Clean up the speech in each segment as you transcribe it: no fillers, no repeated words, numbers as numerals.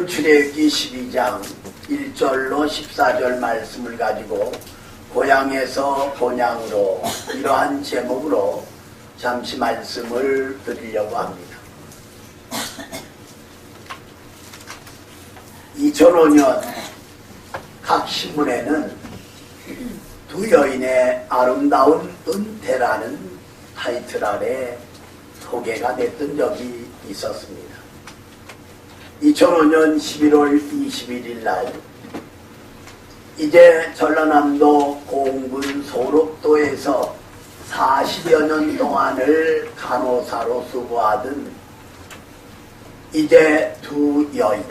오늘은 출애굽기 12장 1절로 14절 말씀을 가지고 고향에서 본향으로 이러한 제목으로 잠시 말씀을 드리려고 합니다. 2005년 각 신문에는 두 여인의 아름다운 은퇴라는 타이틀 아래 소개가 됐던 적이 있었습니다. 2005년 11월 21일 날 이제 전라남도 공군 소록도에서 40여 년 동안을 간호사로 수고하던 이제 두 여인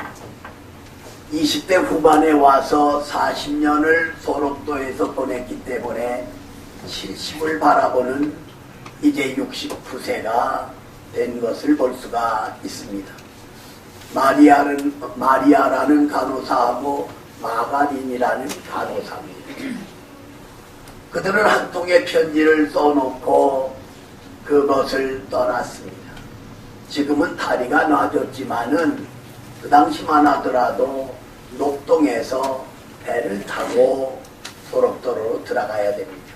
20대 후반에 와서 40년을 소록도에서 보냈기 때문에 70을 바라보는 이제 69세가 된 것을 볼 수가 있습니다. 마리아라는 간호사하고 마가린이라는 간호사입니다. 그들은 한 통의 편지를 써놓고 그것을 떠났습니다. 지금은 다리가 놔졌지만은 그 당시만 하더라도 녹동에서 배를 타고 소록도로 들어가야 됩니다.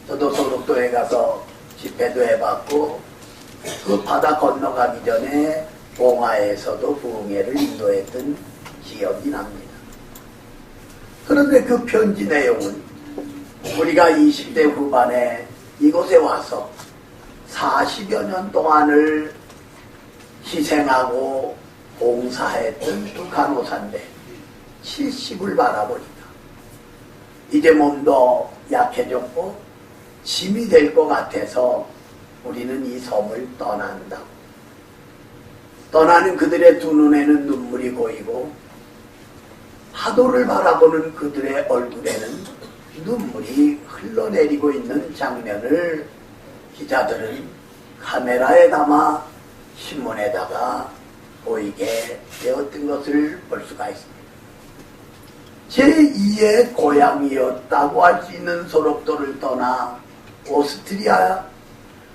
저도 소록도에 가서 집회도 해봤고 그 바다 건너가기 전에 봉화에서도 부흥회를 인도했던 기억이 납니다. 그런데 그 편지 내용은 우리가 20대 후반에 이곳에 와서 40여 년 동안을 희생하고 봉사했던 두 간호사인데 70을 바라보니까 이제 몸도 약해졌고 짐이 될 것 같아서 우리는 이 섬을 떠난다. 떠나는 그들의 두 눈에는 눈물이 고이고 파도를 바라보는 그들의 얼굴에는 눈물이 흘러내리고 있는 장면을 기자들은 카메라에 담아 신문에다가 보이게 되었던 것을 볼 수가 있습니다. 제2의 고향이었다고 할 수 있는 소록도를 떠나 오스트리아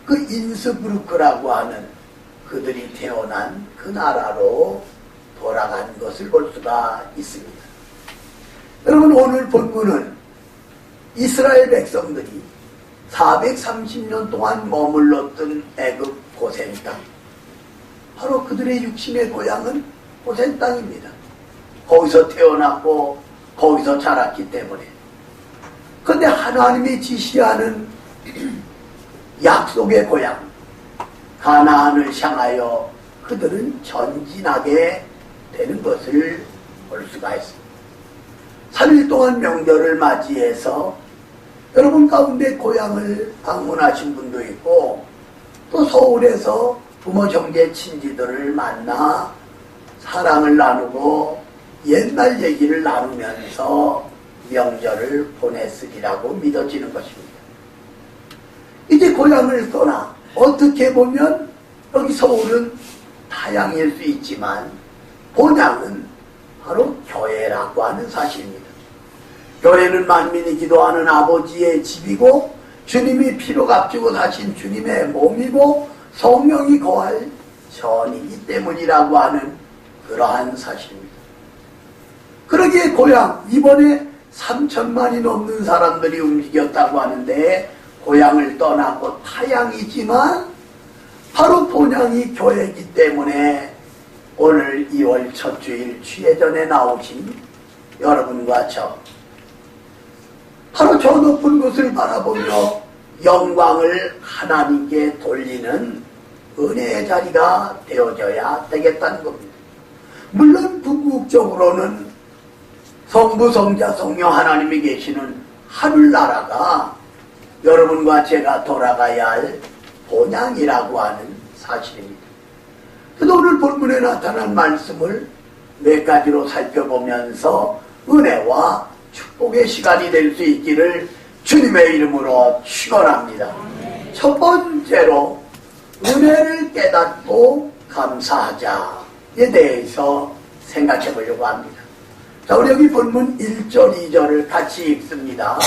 그 인스브루크라고 하는 그들이 태어난 그 나라로 돌아간 것을 볼 수가 있습니다. 여러분, 오늘 본문은 이스라엘 백성들이 430년 동안 머물렀던 애굽 고센 땅, 바로 그들의 육신의 고향은 고센 땅입니다. 거기서 태어났고 거기서 자랐기 때문에. 그런데 하나님이 지시하는 약속의 고향 가나안을 향하여 그들은 전진하게 되는 것을 볼 수가 있습니다. 3일 동안 명절을 맞이해서 여러분 가운데 고향을 방문하신 분도 있고 또 서울에서 부모 형제 친지들을 만나 사랑을 나누고 옛날 얘기를 나누면서 명절을 보냈으리라고 믿어지는 것입니다. 이제 고향을 떠나 어떻게 보면 여기 서울은 타향일 수 있지만 본향은 바로 교회라고 하는 사실입니다. 교회는 만민이 기도하는 아버지의 집이고 주님이 피로 값주고 사신 주님의 몸이고 성령이 거할 전이기 때문이라고 하는 그러한 사실입니다. 그러기에 고향, 이번에 3천만이 넘는 사람들이 움직였다고 하는데 고향을 떠나고 타향이지만 바로 본향이 교회이기 때문에 오늘 2월 첫 주일 취회전에 나오신 여러분과 저 바로 저 높은 곳을 바라보며 영광을 하나님께 돌리는 은혜의 자리가 되어져야 되겠다는 겁니다. 물론 궁극적으로는 성부, 성자, 성령 하나님이 계시는 하늘나라가 여러분과 제가 돌아가야 할 본향이라고 하는 사실입니다. 그래서 오늘 본문에 나타난 말씀을 몇 가지로 살펴보면서 은혜와 축복의 시간이 될 수 있기를 주님의 이름으로 축원합니다. 첫 번째로 은혜를 깨닫고 감사하자에 대해서 생각해 보려고 합니다. 자, 우리 여기 본문 1절, 2절을 같이 읽습니다.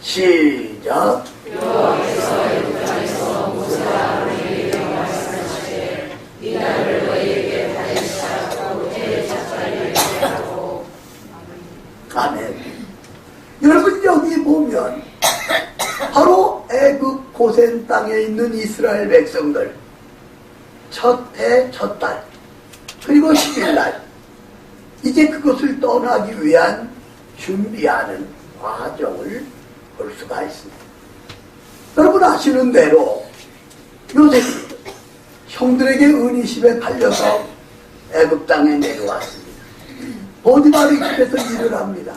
시작. 여호와께서 애굽에서 모세와 아론에게 말씀하시되 이 날을 너희에게 다시 잡고 해를 작살려 아멘. 여러분 여기 보면 바로 애굽 고센 땅에 있는 이스라엘 백성들 첫 해, 첫 달, 그리고 10일날 이제 그것을 떠나기 위한 준비하는 과정을 볼 수가 있습니다. 여러분 아시는 대로 요셉이 형들에게 은이십에 팔려서 애굽 땅에 내려왔습니다. 보디발의 집에서 일을 합니다.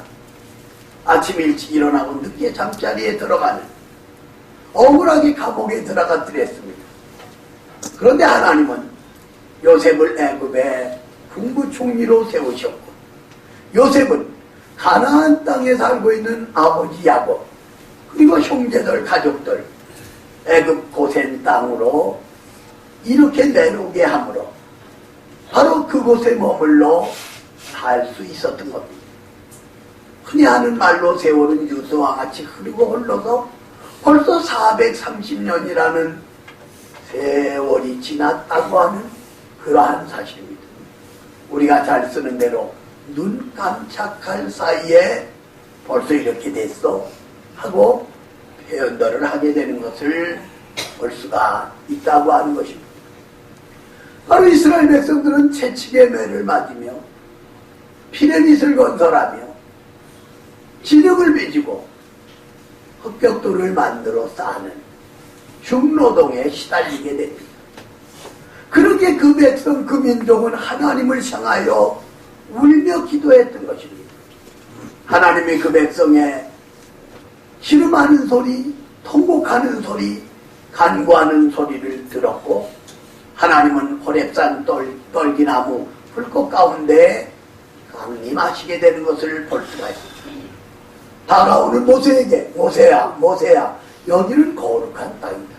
아침 일찍 일어나고 늦게 잠자리에 들어가는 억울하게 감옥에 들어갔더랬습니다. 그런데 하나님은 요셉을 애굽의 국무총리로 세우셨고, 요셉은 가나안 땅에 살고 있는 아버지 야곱 그리고 형제들 가족들 애굽 고센 땅으로 이렇게 내려오게 함으로 바로 그곳에 머물러 살 수 있었던 겁니다. 흔히 하는 말로 세월은 유수와 같이 흐르고 흘러서 벌써 430년이라는 세월이 지났다고 하는 그러한 사실입니다. 우리가 잘 쓰는 대로 눈 깜짝할 사이에 벌써 이렇게 됐어 하고 표현들을 하게 되는 것을 볼 수가 있다고 하는 것입니다. 바로 이스라엘 백성들은 채찍의 매를 맞으며 피레밋을 건설하며 진흙을 빚고 흙벽돌을 만들어 쌓는 중노동에 시달리게 됩니다. 그렇게 그 백성, 그 민족은 하나님을 향하여 울며 기도했던 것입니다. 하나님이 그 백성의 신음하는 소리, 통곡하는 소리, 간구하는 소리를 들었고, 하나님은 호렙산 떨기나무 불꽃 가운데 강림하시게 되는 것을 볼 수가 있습니다. 다가오는 모세에게 모세야 모세야 여기는 거룩한 땅이다.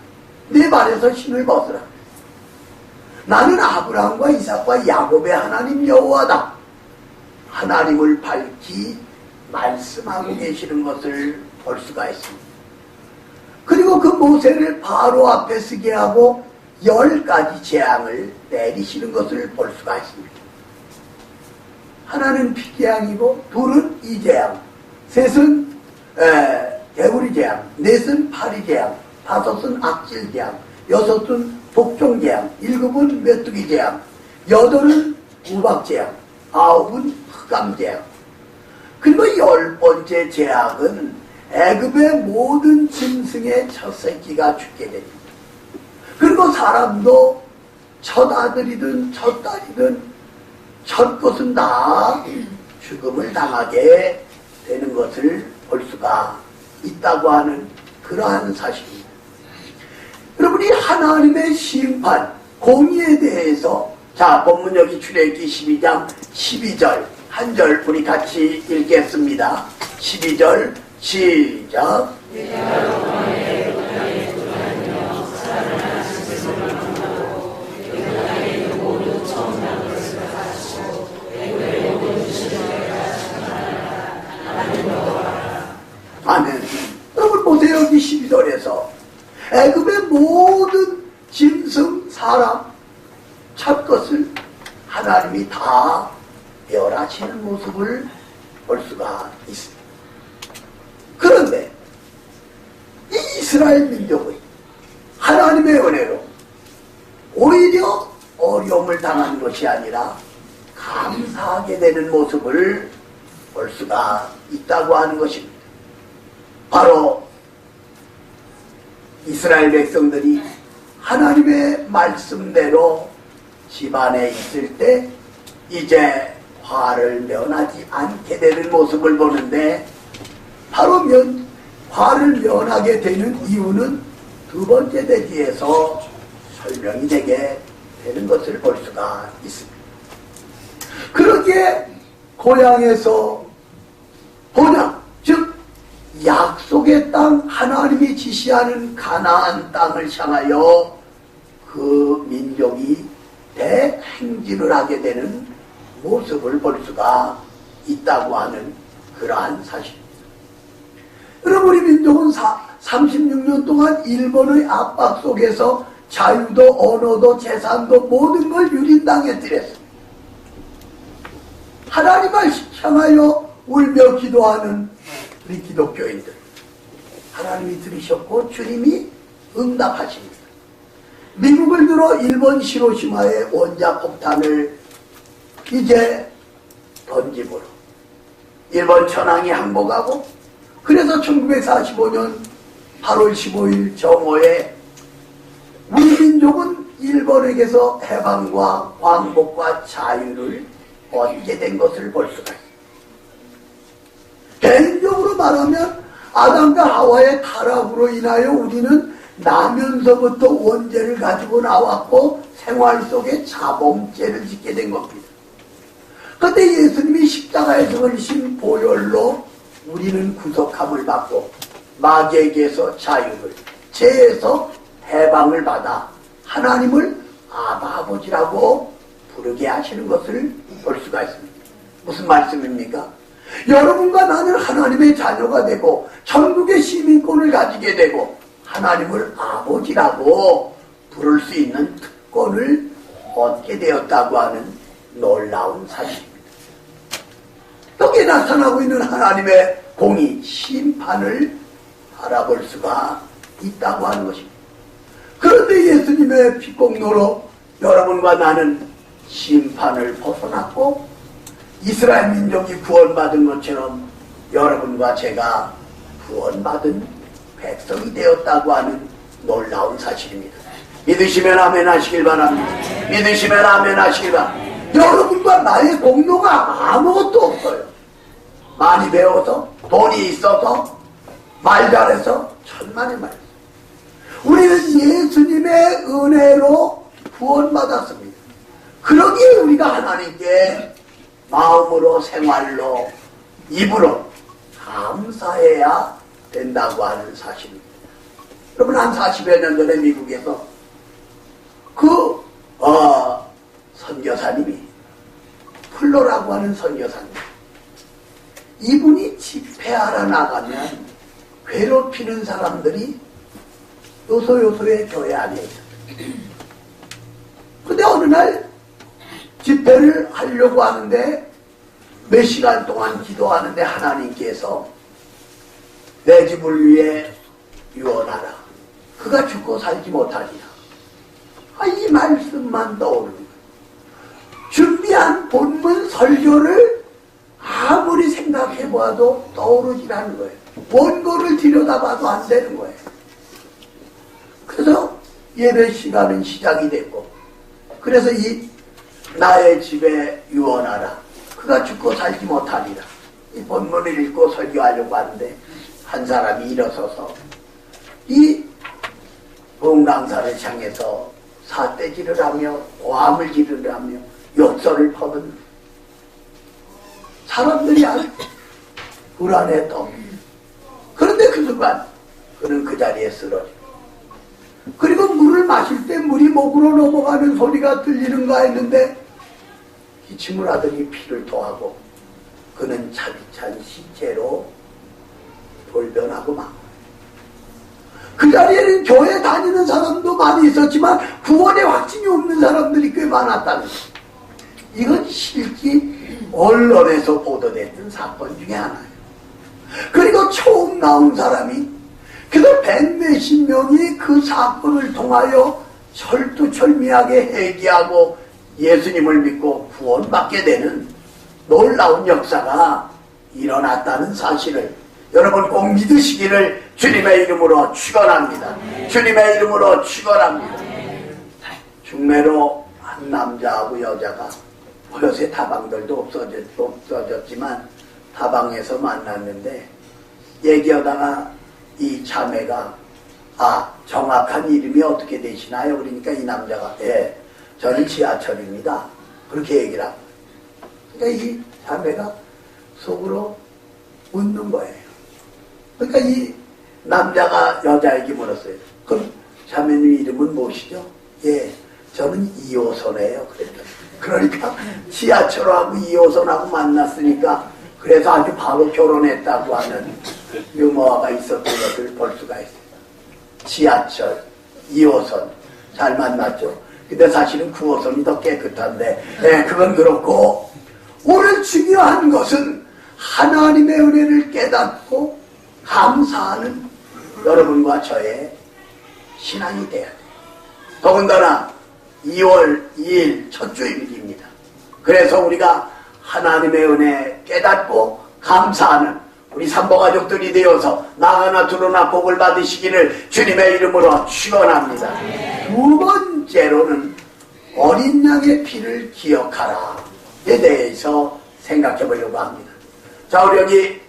내 발에서 신을 벗으라. 나는 아브라함과 이삭과 야곱의 하나님 여호와다. 하나님을 밝히 말씀하고 계시는 것을 볼 수가 있습니다. 그리고 그 모세를 바로 앞에 서게 하고 10가지 재앙을 내리시는 것을 볼 수가 있습니다. 하나는 피재앙이고, 둘은 이재앙, 셋은 개구리재앙, 넷은 파리재앙, 다섯은 악질재앙, 여섯은 복종재앙, 일곱은 메뚜기재앙, 여덟은 우박재앙, 아홉은 흑암재앙. 그리고 10번째 재앙은 애굽의 모든 짐승의 첫 새끼가 죽게 됩니다. 그리고 사람도 첫 아들이든 첫 딸이든 첫 것은 다 죽음을 당하게 되는 것을 볼 수가 있다고 하는 그러한 사실입니다. 여러분이 하나님의 심판, 공의에 대해서 자, 본문 여기 출애굽기 12장 12절 한 절 우리 같이 읽겠습니다. 12절 시작. 아멘. 여러분 보세요. 여기 12절에서 애굽의 모든 짐승, 사람, 첫 것을 하나님이 다 멸하시는 모습을 볼 수가 있습니다. 그런데 이 이스라엘 민족의 하나님의 은혜로 오히려 어려움을 당하는 것이 아니라 감사하게 되는 모습을 볼 수가 있다고 하는 것입니다. 바로 이스라엘 백성들이 하나님의 말씀대로 집안에 있을 때 이제 화를 면하지 않게 되는 모습을 보는데, 바로 화를 면하게 되는 이유는 두 번째 대지에서 설명이 되게 되는 것을 볼 수가 있습니다. 그렇게 고향에서 본향, 즉 약속의 땅, 하나님이 지시하는 가나안 땅을 향하여 그 민족이 대행진을 하게 되는 모습을 볼 수가 있다고 하는 그러한 사실입니다. 여러분, 우리 민족은 36년 동안 일본의 압박 속에서 자유도 언어도 재산도 모든 걸 유린당했더랬습니다. 하나님을 향하여 울며 기도하는 우리 기독교인들, 하나님이 들으셨고 주님이 응답하십니다. 미국을 들어 일본 히로시마의 원자 폭탄을 이제 던짐으로 일본 천황이 항복하고, 그래서 1945년 8월 15일 정오에 우리 민족은 일본에게서 해방과 광복과 자유를 얻게 된 것을 볼 수가 있습니다. 개인적으로 말하면 아담과 하와의 타락으로 인하여 우리는 나면서부터 원죄를 가지고 나왔고 생활 속에 자범죄를 짓게 된 겁니다. 그런데 예수님이 십자가에서 걸리신 보혈로 우리는 구속함을 받고 마귀에게서 자유를, 죄에서 해방을 받아 하나님을 아버지라고 부르게 하시는 것을 볼 수가 있습니다. 무슨 말씀입니까? 여러분과 나는 하나님의 자녀가 되고 천국의 시민권을 가지게 되고 하나님을 아버지라고 부를 수 있는 특권을 얻게 되었다고 하는 놀라운 사실입니다. 여기에 나타나고 있는 하나님의 공의, 심판을 알아볼 수가 있다고 하는 것입니다. 그런데 예수님의 피공로로 여러분과 나는 심판을 벗어났고 이스라엘 민족이 구원받은 것처럼 여러분과 제가 구원받은 백성이 되었다고 하는 놀라운 사실입니다. 믿으시면 아멘 하시길 바랍니다. 믿으시면 아멘 하시길 바랍니다. 여러분과 나의 공로가 아무것도 없어요. 많이 배워서, 돈이 있어서, 말 잘해서, 천만의 말. 우리는 예수님의 은혜로 구원받았습니다. 그러기에 우리가 하나님께 마음으로, 생활로, 입으로 감사해야 된다고 하는 사실입니다. 여러분, 한 40여 년 전에 미국에서 선교사님이, 플로라고 하는 선교사님, 이분이 집회하러 나가면 괴롭히는 사람들이 요소요소의 교회 안에 있었어요. 근데 어느 날 집회를 하려고 하는데 몇 시간 동안 기도하는데 하나님께서 내 집을 위해 유언하라. 그가 죽고 살지 못하리라. 이 말씀만 떠오르는 거예요. 준비한 본문 설교를 아무리 생각해봐도 떠오르질 않는 거예요. 원고를 들여다봐도 안 되는 거예요. 그래서 예배 시간은 시작이 됐고, 그래서 이 나의 집에 유언하라. 그가 죽고 살지 못하리라. 이 본문을 읽고 설교하려고 하는데 한 사람이 일어서서 이 봉강사를 향해서 사태질을 하며 오함을 지르며 욕설을 퍼는 사람들이 아주 불안했던. 그런데 그 순간 그는 그 자리에 쓰러지고, 그리고 물을 마실 때 물이 목으로 넘어가는 소리가 들리는가 했는데 기침을 하더니 피를 토하고 그는 차디찬 시체로 돌변하고 막. 그 자리에는 교회 다니는 사람도 많이 있었지만 구원의 확신이 없는 사람들이 꽤 많았다는 거예요. 이건 실제 언론에서 보도됐던 사건 중에 하나예요. 그리고 처음 나온 사람이 그래서 100몇십 명이 그 사건을 통하여 철두철미하게 회개하고 예수님을 믿고 구원받게 되는 놀라운 역사가 일어났다는 사실을 여러분 꼭 믿으시기를 주님의 이름으로 축원합니다. 주님의 이름으로 축원합니다. 중매로 한 남자하고 여자가 요새 다방들도 없어졌지만 다방에서 만났는데 얘기하다가 이 자매가 정확한 이름이 어떻게 되시나요? 그러니까 이 남자가 저는 지하철입니다. 그렇게 얘기를 하고, 그러니까 이 자매가 속으로 웃는 거예요. 그러니까 이 남자가 여자에게 물었어요. 그럼 자매님 이름은 무엇이죠? 저는 2호선이에요. 그랬더니 그러니까 지하철하고 2호선하고 만났으니까 그래서 아주 바로 결혼했다고 하는 유머가 있었던 것을 볼 수가 있어요. 지하철 2호선 잘 만났죠. 근데 사실은 9호선이 더 깨끗한데 그건 그렇고, 오늘 중요한 것은 하나님의 은혜를 깨닫고 감사하는 여러분과 저의 신앙이 돼야 돼요. 더군다나 2월 2일 첫 주일입니다. 그래서 우리가 하나님의 은혜 깨닫고 감사하는 우리 삼보가족들이 되어서 나가나 두루나 복을 받으시기를 주님의 이름으로 축원합니다. 두 번째로는 어린 양의 피를 기억하라에 대해서 생각해 보려고 합니다. 자, 우리 여기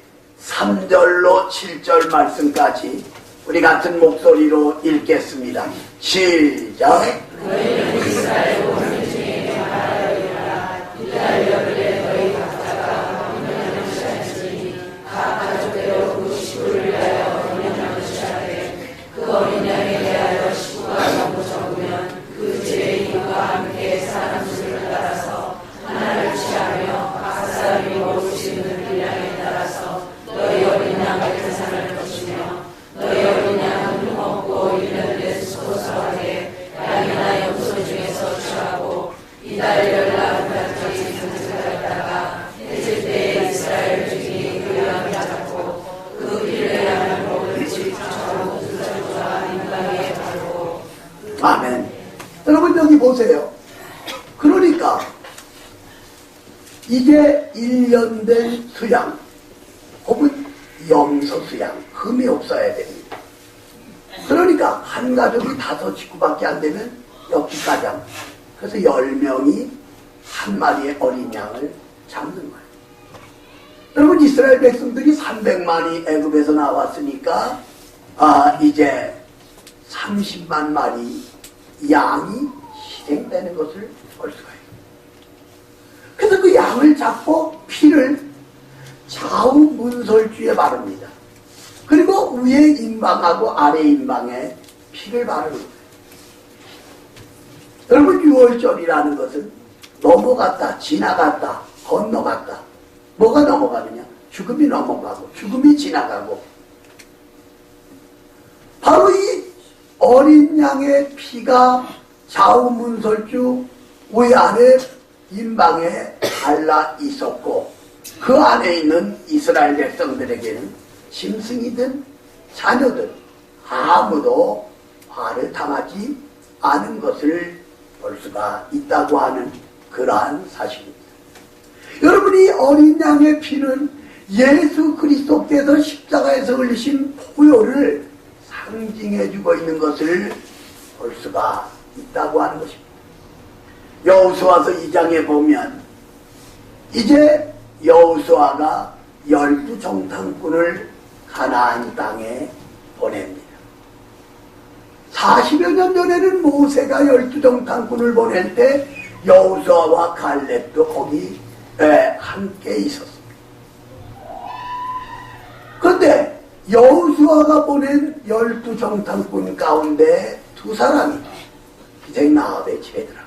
3절로 7절 말씀까지 우리 같은 목소리로 읽겠습니다. 시작. 너희는 이스라엘 온 중에 말하여라. 이달려 그래 너희 각자가 언약을 취할지니 각 가족대로 그 식구를 위하여 언약을 취하되 그 어린 양에 대하여 식구가 너무 적으면 그 집의 이웃과 함께 사람 수를 따라서 하나를 취하며 각 사람이 먹을 수 있는 분량에 따라서 너희 어린 양의 계산을 거치며 너희 어린 양은 먹고 1년에 수고사하되 양이나 염소 중에서 취하고 이달 열나흘까지 상주하였다가 해질 때에 이스라엘 중에 그 양을 잡고 그 피를 양을 먹을 집처럼 두들과 인방에 바르고. 아멘. 여러분 여기 보세요. 그러니까 이게 1년 된 수양 혹은 염소 수양, 흠이 없어야 됩니다. 그러니까 한 가족이 5 식구밖에 안 되면 여기까지 합니다. 그래서 10명이 한 마리의 어린 양을 잡는 거예요. 여러분 이스라엘 백성들이 300만이 애굽에서 나왔으니까 이제 30만 마리 양이 희생되는 것을 볼 수가 있어요. 그래서 그 양을 잡고 피를 좌우 문설주에 바릅니다. 그리고 위에 인방하고 아래 인방에 피를 바르는 거예요. 여러분 6월절이라는 것은 넘어갔다, 지나갔다, 건너갔다. 뭐가 넘어가느냐? 죽음이 넘어가고 죽음이 지나가고. 바로 이 어린 양의 피가 좌우 문설주 위 아래 인방에 발라 있었고 그 안에 있는 이스라엘 백성들에게는 짐승이든 자녀든 아무도 화를 당하지 않은 것을 볼 수가 있다고 하는 그러한 사실입니다. 여러분이 어린 양의 피는 예수 그리스도께서 십자가에서 흘리신 포효를 상징해주고 있는 것을 볼 수가 있다고 하는 것입니다. 여호수아서 2장에 보면 이제 여호수아가 12 정탐꾼을 가나안 땅에 보냅니다. 40여 년 전에는 모세가 12 정탐꾼을 보낼 때 여호수아와 갈렙도 거기 함께 있었습니다. 그런데 여호수아가 보낸 12 정탐꾼 가운데 2사람이 기생 나합의 집에 들어갑니다.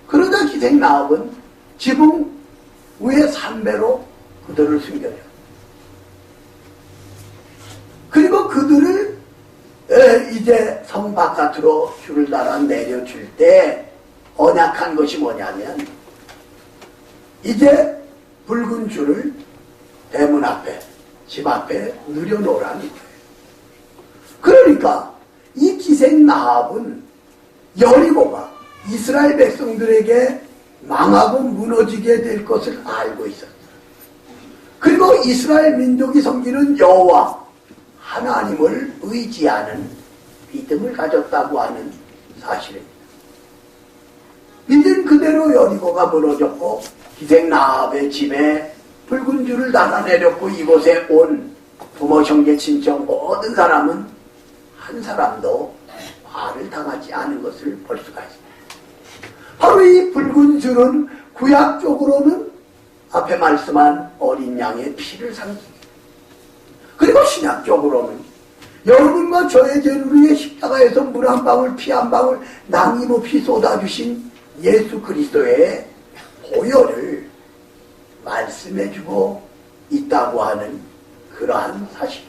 그러자 기생 나합은 지붕 위에 삼배로 그들을 숨겨요. 그리고 그들을 이제 성 바깥으로 줄을 달아 내려줄 때 언약한 것이 뭐냐면 이제 붉은 줄을 대문 앞에 집 앞에 늘여놓으라는 거예요. 그러니까 이 기생 나합은 여리고가 이스라엘 백성들에게 망하고 무너지게 될 것을 알고 있었어요. 그리고 이스라엘 민족이 섬기는 여호와 하나님을 의지하는 믿음을 가졌다고 하는 사실입니다. 믿은 그대로 여리고가 무너졌고 기생 나합의 집에 붉은 줄을 달아내렸고 이곳에 온 부모 형제 친척 모든 사람은 한 사람도 화를 당하지 않은 것을 볼 수가 있습니다. 바로 이 붉은 줄은 구약적으로는 앞에 말씀한 어린 양의 피를 상징해요. 그리고 신약적으로는 여러분과 저의 죄를 위해 십자가에서 물 한 방울 피 한 방울 남김없이 쏟아주신 예수 그리스도의 보혈을 말씀해주고 있다고 하는 그러한 사실.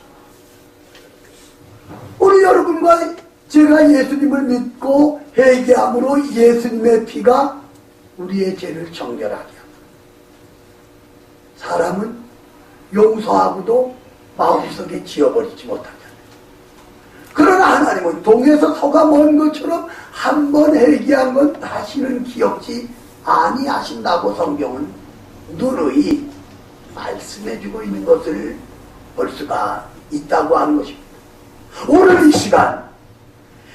우리 여러분과 제가 예수님을 믿고 회개함으로 예수님의 피가 우리의 죄를 정결하게 합니다. 사람은 용서하고도 마음속에 지어버리지 못하잖아요. 그러나 하나님은 동에서 서가 먼 것처럼 한 번 회개한 건 다시는 기억지 아니하신다고 성경은 누누이 말씀해주고 있는 것을 볼 수가 있다고 하는 것입니다. 오늘 이 시간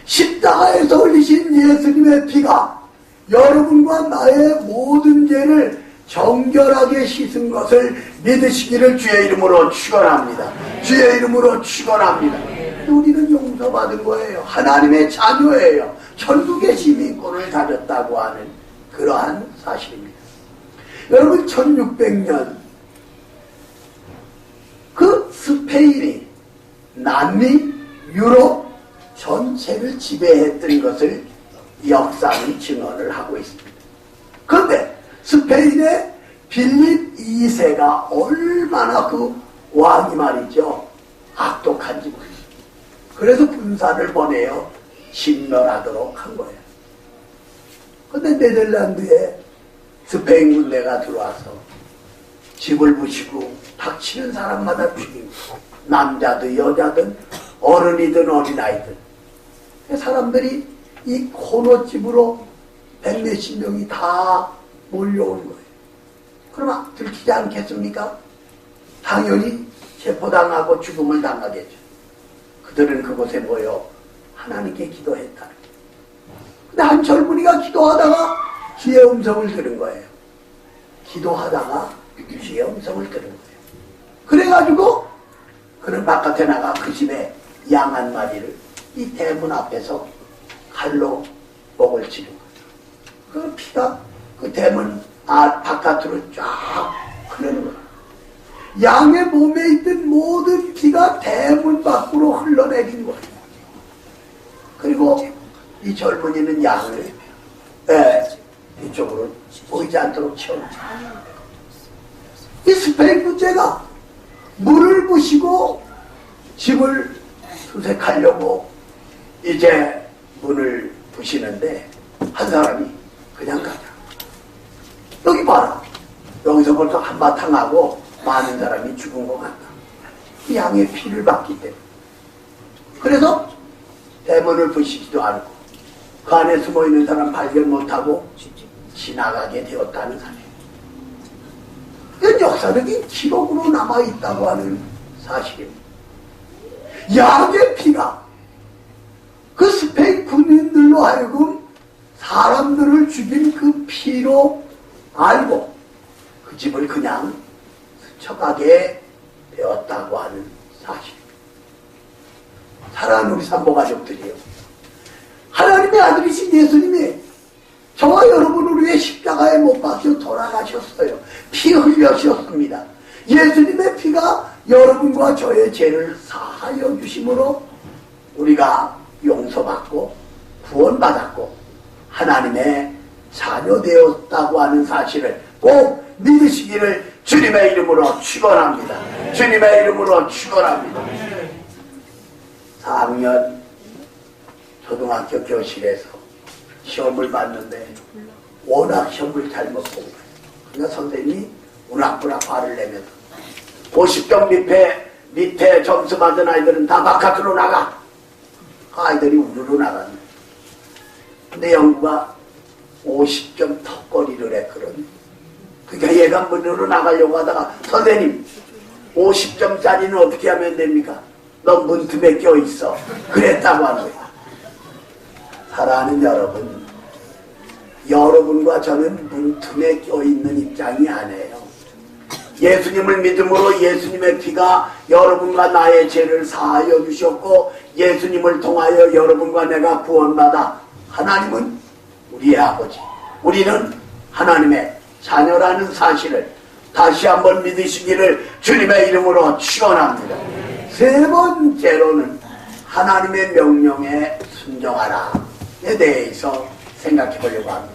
십자가에서 흘리신 예수님의 피가 여러분과 나의 모든 죄를 정결하게 씻은 것을 믿으시기를 주의 이름으로 축원합니다. 주의 이름으로 축원합니다. 우리는 용서받은 거예요. 하나님의 자녀예요. 천국의 시민권을 가졌다고 하는 그러한 사실입니다. 여러분 1600년 그 스페인이 남미 유럽 전체를 지배했던 것을 역사는 증언을 하고 있습니다. 그런데 스페인의 빌립 2세가 얼마나 그 왕이 말이죠 악독한지 모르겠어요. 그래서 군사를 보내어 진멸하도록 한 거예요. 그런데 네덜란드에 스페인 군대가 들어와서 집을 부시고 닥치는 사람마다 죽이고 남자든 여자든 어른이든 어린아이든 사람들이 이 코너집으로 100몇십 명이 다 몰려오는 거예요. 그러면 들키지 않겠습니까? 당연히 체포당하고 죽음을 당하겠죠. 그들은 그곳에 모여 하나님께 기도했다. 근데 한 젊은이가 기도하다가 주의 음성을 들은 거예요. 기도하다가 주의 음성을 들은 거예요. 그래가지고 그는 바깥에 나가 그 집에 양 한 마리를 이 대문 앞에서 칼로 목을 치는 거예요. 그 피가 그 대문 바깥으로 쫙 흐르는 거예요. 양의 몸에 있던 모든 피가 대문 밖으로 흘러내린 거예요. 그리고 이 젊은이는 양을 이쪽으로 보이지 않도록 채워놓죠. 이 스페인 군대가 물을 부시고 집을 수색하려고 이제 문을 부시는데 한 사람이 그냥 가자. 여기 봐라. 여기서 벌써 한바탕 하고 많은 사람이 죽은 것 같다. 그 양의 피를 받기 때문에. 그래서 대문을 부시지도 않고 그 안에 숨어있는 사람 발견 못하고 지나가게 되었다는 사실. 이건 역사적인 기록으로 남아있다고 하는 사실입니다. 양의 피가 그 스페인 군인들로 하여금 사람들을 죽인 그 피로 알고 그 집을 그냥 스쳐가게 되었다고 하는 사실입니다. 사랑하는 우리 산모가족들이요. 하나님의 아들이신 예수님이 저와 여러분을 위해 십자가에 못 박혀 돌아가셨어요. 피 흘려주셨습니다. 예수님의 피가 여러분과 저의 죄를 사하여 주심으로 우리가 용서받고 구원받았고 하나님의 자녀 되었다고 하는 사실을 꼭 믿으시기를 주님의 이름으로 축원합니다. 주님의 이름으로 축원합니다. 4학년 초등학교 교실에서 시험을 봤는데 워낙 시험을 잘못 본 거예요. 그러니까 선생님이 우락부락 화를 내면서 50점 밑에 점수 받은 아이들은 다 바깥으로 나가. 아이들이 우르르 나갔네. 근데 영구가 50점 턱걸이를 했거든. 그러니까 얘가 문으로 나가려고 하다가 선생님 50점짜리는 어떻게 하면 됩니까? 너 문틈에 껴있어. 그랬다고 하는 거야. 사랑하는 여러분, 여러분과 저는 문틈에 껴있는 입장이 아니에요. 예수님을 믿음으로 예수님의 피가 여러분과 나의 죄를 사하여 주셨고 예수님을 통하여 여러분과 내가 구원받아 하나님은 우리의 아버지, 우리는 하나님의 자녀라는 사실을 다시 한번 믿으시기를 주님의 이름으로 축원합니다. 세 번째로는 하나님의 명령에 순종하라에 대해서 생각해 보려고 합니다.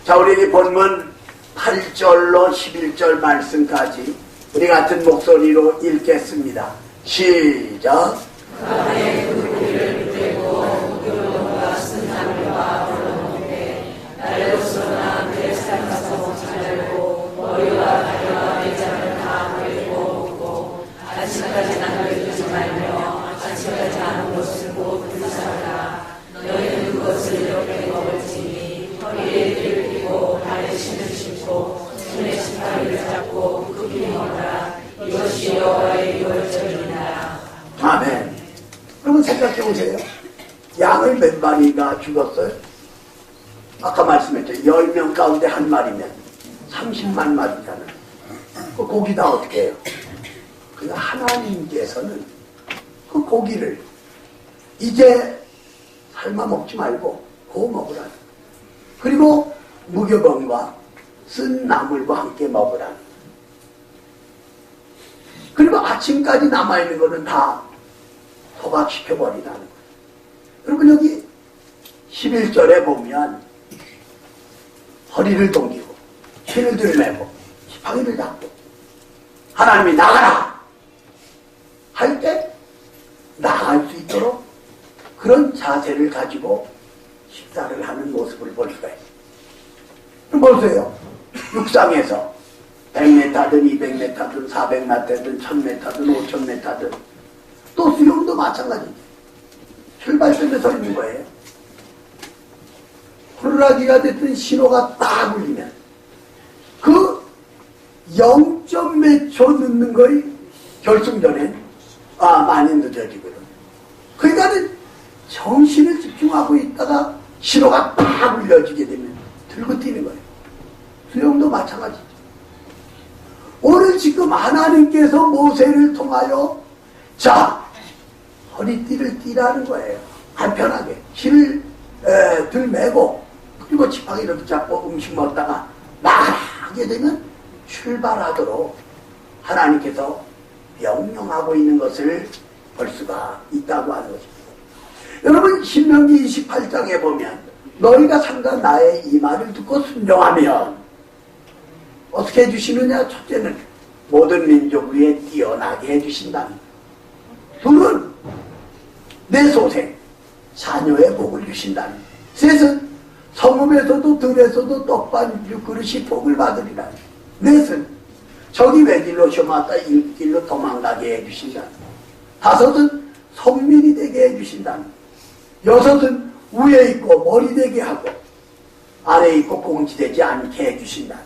자, 우리 본문 8절로 11절 말씀까지 우리 같은 목소리로 읽겠습니다. 시작. 머리와 다리와 내장을 다 버리고 마리를 잡고 크게 먹으라. 이것이 여호와의 유월절이니라. 아멘. 그러면 생각해 보세요. 양을 몇 마리가 죽었어요? 아까 말씀했죠. 10명 가운데 한 마리면 30만 마리잖아요. 그 고기 다 어떻게 해요? 그냥 하나님께서는 그 고기를 이제 삶아 먹지 말고 구워 먹으라. 그리고 무교병과 쓴 나물과 함께 먹으라. 그리고 아침까지 남아있는 거는 다 소각시켜버리라는 거예요. 여러분 여기 11절에 보면 허리를 동기고 신을 들매고 지팡이를 잡고 하나님이 나가라 할 때 나갈 수 있도록 그런 자세를 가지고 식사를 하는 모습을 볼 수가 있어요. 그럼 보세요. 육상에서 100m든 200m든 400m든 1000m든 5000m든 또 수영도 마찬가지죠. 출발점에 서 있는 거예요. 호루라기가 됐든 신호가 딱 울리면 그 0. 몇 초 늦는 거의 결승전엔 많이 늦어지거든. 그러니까 정신을 집중하고 있다가 신호가 딱 울려지게 되면 들고 뛰는 거예요. 수영도 마찬가지죠. 오늘 지금 하나님께서 모세를 통하여 자 허리띠를 띠라는 거예요. 간편하게 실을 들매고 그리고 지팡이를 붙잡고 음식 먹다가 나가게 되면 출발하도록 하나님께서 명령하고 있는 것을 볼 수가 있다고 하는 것입니다. 여러분 신명기 28장에 보면 너희가 상관 나의 이 말을 듣고 순종하면 어떻게 해주시느냐? 첫째는 모든 민족 위에 뛰어나게 해주신다. 둘은 내 소생 자녀의 복을 주신다. 셋은 성읍에서도 들에서도 떡반 그릇이 복을 받으리라. 넷은 적이 외길로 쇼마다 일길로 도망가게 해주신다. 다섯은 성민이 되게 해주신다. 여섯은 위에 있고 머리 되게 하고 아래에 있고 공지되지 않게 해주신다.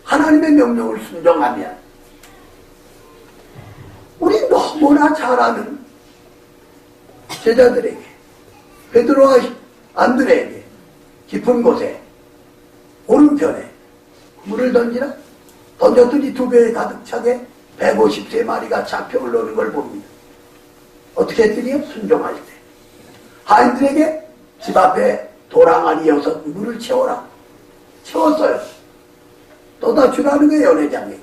하나님의 명령을 순종하면 우리 너무나 잘 아는 제자들에게 베드로와 안드레에게 깊은 곳에 오른편에 물을 던지라 던졌더니 2배에 가득 차게 153마리가 잡혀 올라오는 걸 봅니다. 어떻게 했더니 순종할 때 하인들에게 집 앞에 도랑아리 6 물을 채워라. 채웠어요. 떠다 주라는 거예요. 연회장에게.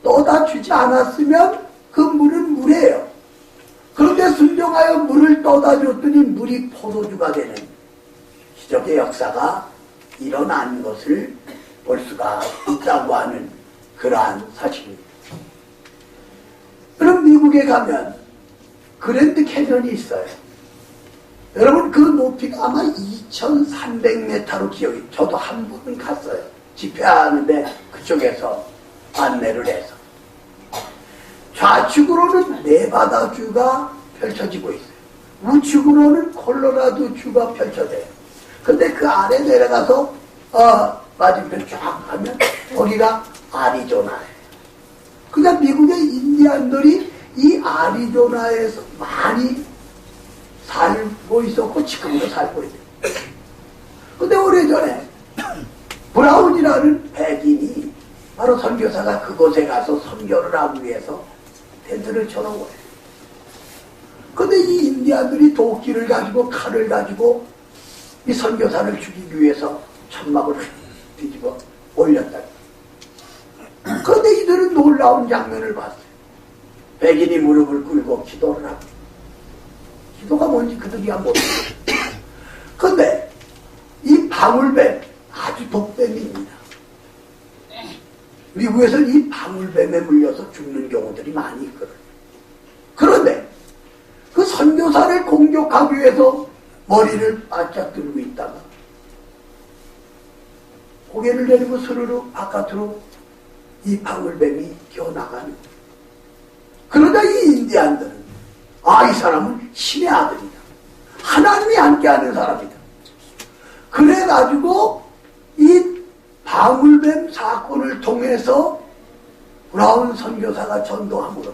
떠다 주지 않았으면 그 물은 물이에요. 그런데 순종하여 물을 떠다 줬더니 물이 포도주가 되는 기적의 역사가 일어난 것을 볼 수가 있다고 하는 그러한 사실입니다. 그럼 미국에 가면 그랜드 캐년이 있어요. 여러분 그 높이가 아마 2300m로 기억이. 저도 한 번은 갔어요. 집회하는데 그쪽에서 안내를 해서 좌측으로는 네바다주가 펼쳐지고 있어요. 우측으로는 콜로라도주가 펼쳐져요. 근데 그 아래 내려가서 맞은편 쫙 가면 거기가 아리조나예요. 그러니까 미국의 인디안들이 이 아리조나에서 많이 살고 있었고 지금도 살고 있어요. 근데 오래전에 브라운이라는 백인이 바로 선교사가 그곳에 가서 선교를 하기 위해서 텐트를 쳐놓은 거예요. 근데 이 인디안들이 도끼를 가지고 칼을 가지고 이 선교사를 죽이기 위해서 천막을 뒤집어 올렸다. 그런데 이들은 놀라운 장면을 봤어요. 백인이 무릎을 꿇고 기도를 하고. 기도가 뭔지 그들이야 모르겠어요. 그런데 이 방울뱀 아주 독뱀입니다. 미국에서는 이 방울뱀에 물려서 죽는 경우들이 많이 있거든요. 그런데 그 선교사를 공격하기 위해서 머리를 바짝 들고 있다가 고개를 내리고 스르르 바깥으로 이 방울뱀이 기어나가는. 그러다 이 인디안들은 이 사람은 신의 아들이다. 하나님이 함께하는 사람이다. 그래가지고 이 방울뱀 사건을 통해서 브라운 선교사가 전도함으로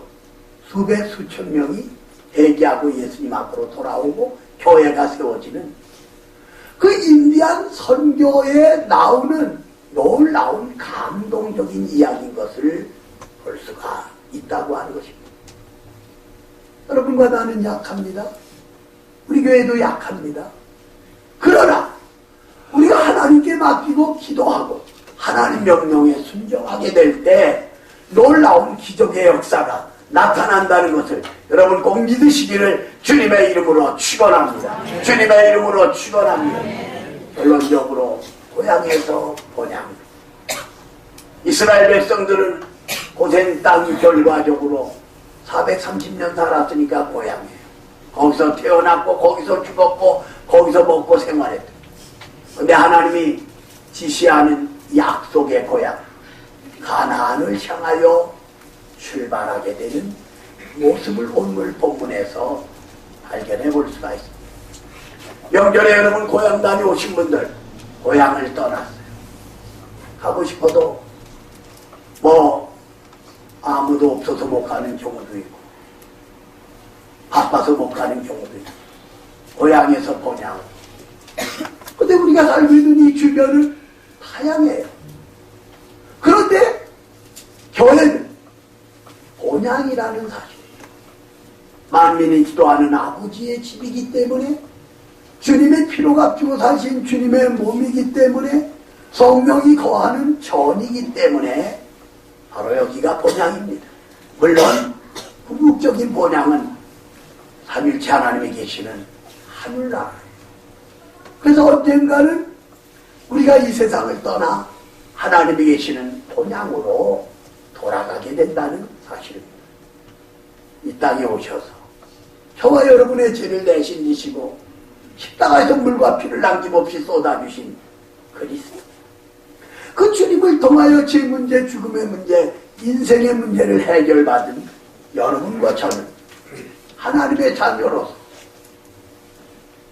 수백 수천 명이 회개하고 예수님 앞으로 돌아오고 교회가 세워지는 그 인디안 선교에 나오는 놀라운 감동적인 이야기인 것을 볼 수가 있다고 하는 것입니다. 여러분과 나는 약합니다. 우리 교회도 약합니다. 그러나 우리가 하나님께 맡기고 기도하고 하나님 명령에 순종하게 될 때 놀라운 기적의 역사가 나타난다는 것을 여러분 꼭 믿으시기를 주님의 이름으로 축원합니다. 주님의 이름으로 축원합니다. 결론적으로 고향에서 본향. 이스라엘 백성들은 고생 땅이 결과적으로 430년 살았으니까 고향이에요. 거기서 태어났고 거기서 죽었고 거기서 먹고 생활했다. 근데 하나님이 지시하는 약속의 고향 가나안을 향하여 출발하게 되는 모습을 오늘 본문에서 발견해 볼 수가 있습니다. 명절에 여러분 고향 다녀오신 분들 고향을 떠났어요. 가고 싶어도 뭐 아무도 없어서 못 가는 경우도 있고 바빠서 못 가는 경우도 있고 고향에서 본향. 근데 우리가 살고 있는 이 주변은 다양해요. 그런데 교회는 본향이라는 사실이에요. 만민이 기도하는 아버지의 집이기 때문에 주님의 피로 값주고 사신 주님의 몸이기 때문에 성령이 거하는 전이기 때문에 바로 여기가 본향입니다. 물론 궁극적인 본향은 삼일체 하나님이 계시는 하늘나라예요. 그래서 언젠가는 우리가 이 세상을 떠나 하나님이 계시는 본향으로 돌아가게 된다는 사실입니다. 이 땅에 오셔서 저와 여러분의 죄를 대신 지시고 십자가에서 물과 피를 남김없이 쏟아주신 그리스도, 그 주님을 통하여 죄 문제, 죽음의 문제, 인생의 문제를 해결받은 여러분과 저는 하나님의 자녀로서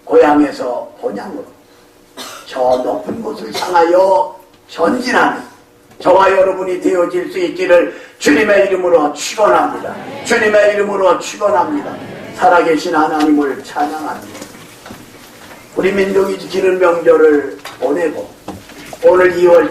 고향에서 본향으로 저 높은 곳을 향하여 전진하는 저와 여러분이 되어질 수 있기를 주님의 이름으로 축원합니다. 주님의 이름으로 축원합니다. 살아계신 하나님을 찬양합니다. 우리 민족이 지키는 명절을 보내고 오늘 2월